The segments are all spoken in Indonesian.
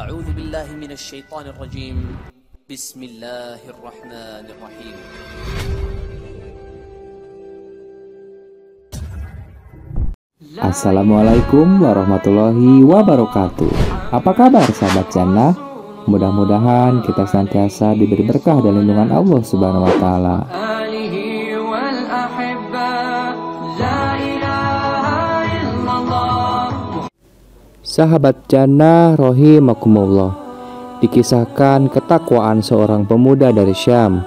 A'udzu billahi minasy syaithanir rajim. Bismillahirrahmanirrahim. Assalamualaikum warahmatullahi wabarakatuh. Apa kabar sahabat jannah? Mudah-mudahan kita senantiasa diberi berkah dan lindungan Allah Subhanahu wa taala. Sahabat jannah rahimakumullah, dikisahkan ketakwaan seorang pemuda dari Syam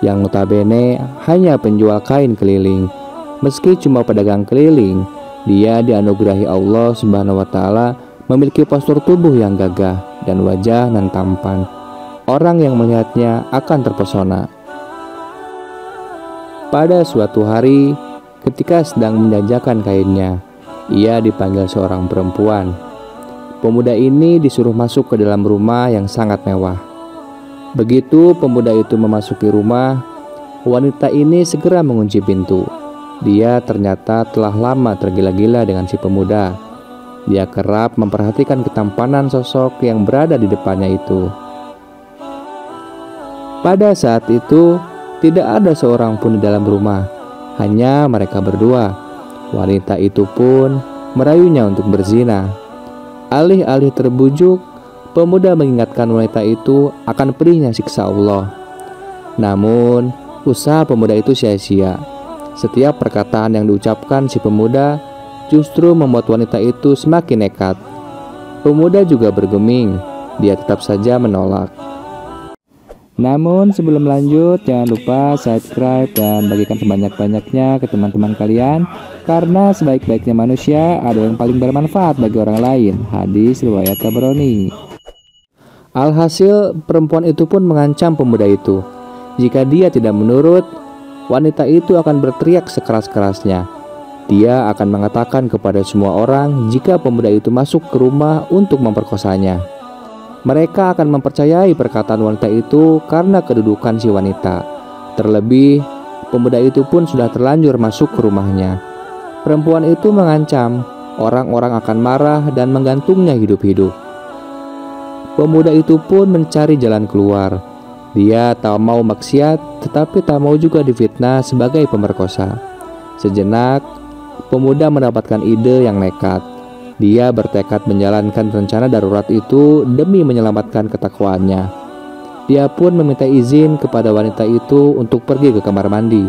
yang notabene hanya penjual kain keliling. Meski cuma pedagang keliling, dia dianugerahi Allah Subhanahu wa taala memiliki postur tubuh yang gagah dan wajah nan tampan. Orang yang melihatnya akan terpesona. Pada suatu hari, ketika sedang menjajakan kainnya, ia dipanggil seorang perempuan. Pemuda ini disuruh masuk ke dalam rumah yang sangat mewah. Begitu pemuda itu memasuki rumah, wanita ini segera mengunci pintu. Dia ternyata telah lama tergila-gila dengan si pemuda. Dia kerap memperhatikan ketampanan sosok yang berada di depannya itu. Pada saat itu, tidak ada seorang pun di dalam rumah, hanya mereka berdua. Wanita itu pun merayunya untuk berzina. Alih-alih terbujuk, pemuda mengingatkan wanita itu akan pedihnya siksa Allah. Namun, usaha pemuda itu sia-sia. Setiap perkataan yang diucapkan si pemuda justru membuat wanita itu semakin nekat. Pemuda juga bergeming, dia tetap saja menolak. Namun sebelum lanjut, jangan lupa subscribe dan bagikan sebanyak-banyaknya ke teman-teman kalian, karena sebaik-baiknya manusia ada yang paling bermanfaat bagi orang lain. Hadis riwayat Tabrani. Alhasil, perempuan itu pun mengancam pemuda itu. Jika dia tidak menurut, wanita itu akan berteriak sekeras-kerasnya. Dia akan mengatakan kepada semua orang jika pemuda itu masuk ke rumah untuk memperkosanya. Mereka akan mempercayai perkataan wanita itu karena kedudukan si wanita. Terlebih, pemuda itu pun sudah terlanjur masuk ke rumahnya. Perempuan itu mengancam orang-orang akan marah dan menggantungnya hidup-hidup. Pemuda itu pun mencari jalan keluar. Dia tak mau maksiat, tetapi tak mau juga difitnah sebagai pemerkosa. Sejenak, pemuda mendapatkan ide yang nekat. Dia bertekad menjalankan rencana darurat itu demi menyelamatkan ketakwaannya. Dia pun meminta izin kepada wanita itu untuk pergi ke kamar mandi.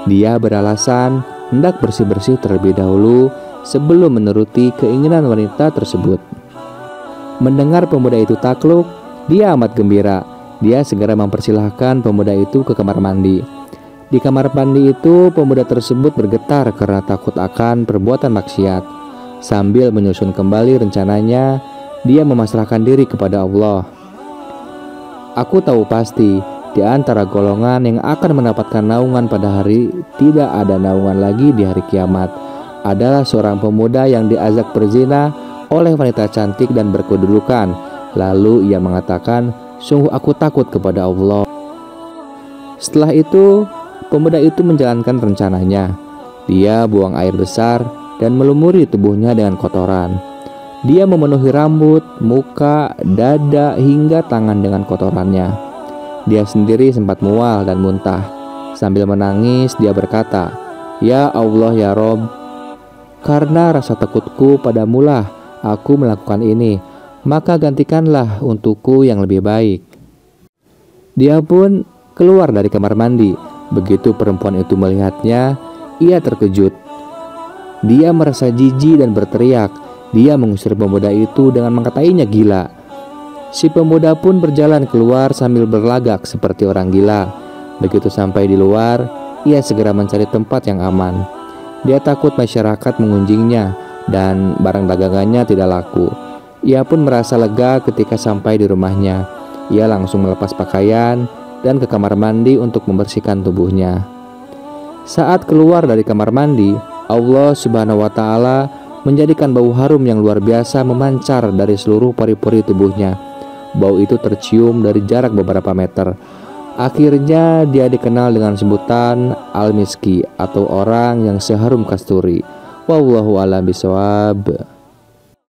Dia beralasan hendak bersih-bersih terlebih dahulu sebelum menuruti keinginan wanita tersebut. Mendengar pemuda itu takluk, dia amat gembira. Dia segera mempersilahkan pemuda itu ke kamar mandi. Di kamar mandi itu, pemuda tersebut bergetar karena takut akan perbuatan maksiat. Sambil menyusun kembali rencananya, dia memasrahkan diri kepada Allah. Aku tahu pasti di antara golongan yang akan mendapatkan naungan pada hari tidak ada naungan lagi di hari kiamat adalah seorang pemuda yang diazab berzina oleh wanita cantik dan berkedudukan. Lalu ia mengatakan, sungguh aku takut kepada Allah. Setelah itu, pemuda itu menjalankan rencananya. Dia buang air besar dan melumuri tubuhnya dengan kotoran. Dia memenuhi rambut, muka, dada, hingga tangan dengan kotorannya. Dia sendiri sempat mual dan muntah. Sambil menangis, dia berkata, "Ya Allah ya Rob, karena rasa takutku padamulah aku melakukan ini, maka gantikanlah untukku yang lebih baik." Dia pun keluar dari kamar mandi. Begitu perempuan itu melihatnya, ia terkejut. Dia merasa jijik dan berteriak. Dia mengusir pemuda itu dengan mengatainya gila. Si pemuda pun berjalan keluar sambil berlagak seperti orang gila. Begitu sampai di luar, ia segera mencari tempat yang aman. Dia takut masyarakat mengunjingnya dan barang dagangannya tidak laku. Ia pun merasa lega ketika sampai di rumahnya. Ia langsung melepas pakaian dan ke kamar mandi untuk membersihkan tubuhnya. Saat keluar dari kamar mandi, Allah Subhanahu wa taala menjadikan bau harum yang luar biasa memancar dari seluruh pori-pori tubuhnya. Bau itu tercium dari jarak beberapa meter. Akhirnya dia dikenal dengan sebutan Al-Miski atau orang yang seharum kasturi. Wallahu a'lam bishawab.